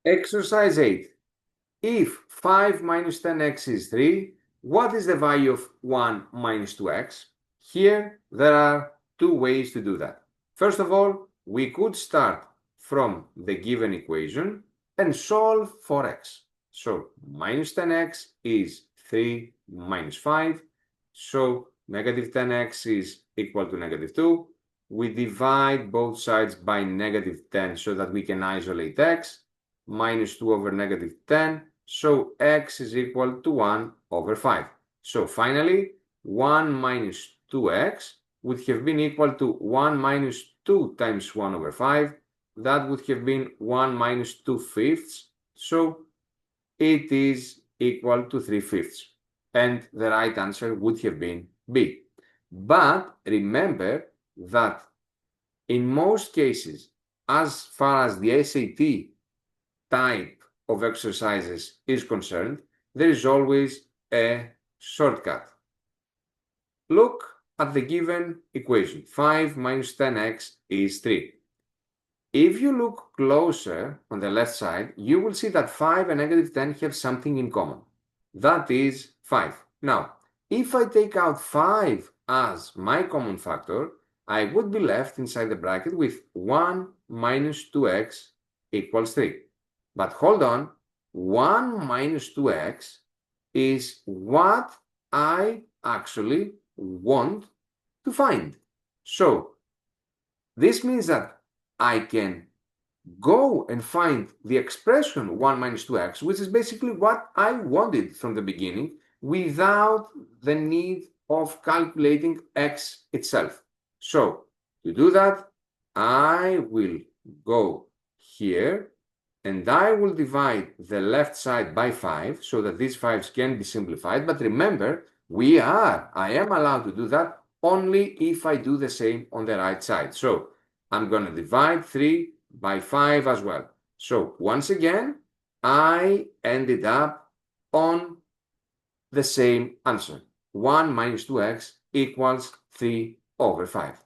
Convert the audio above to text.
Exercise 8. If 5 minus 10x is 3, what is the value of 1 minus 2x? Here, there are two ways to do that. First of all, we could start from the given equation and solve for x. So, minus 10x is 3 minus 5. So, negative 10x is equal to negative 2. We divide both sides by negative 10 so that we can isolate x. Minus 2 over negative 10. So x is equal to 1 over 5. So finally, 1 minus 2x would have been equal to 1 minus 2 times 1 over 5. That would have been 1 minus 2/5. So it is equal to 3/5. And the right answer would have been B. But remember that in most cases, as far as the SAT type of exercises is concerned, there is always a shortcut. Look at the given equation. 5 minus 10x is 3. If you look closer on the left side, you will see that 5 and negative 10 have something in common. That is 5. Now, if I take out 5 as my common factor, I would be left inside the bracket with 1 minus 2x equals 3. But hold on, 1 minus 2x is what I actually want to find. So this means that I can go and find the expression 1 minus 2x, which is basically what I wanted from the beginning, without the need of calculating x itself. So to do that, I will go here and I will divide the left side by 5 so that these 5s can be simplified. But remember, I am allowed to do that only if I do the same on the right side. So I'm going to divide 3 by 5 as well. So once again, I ended up on the same answer. 1 minus 2x equals 3 over 5.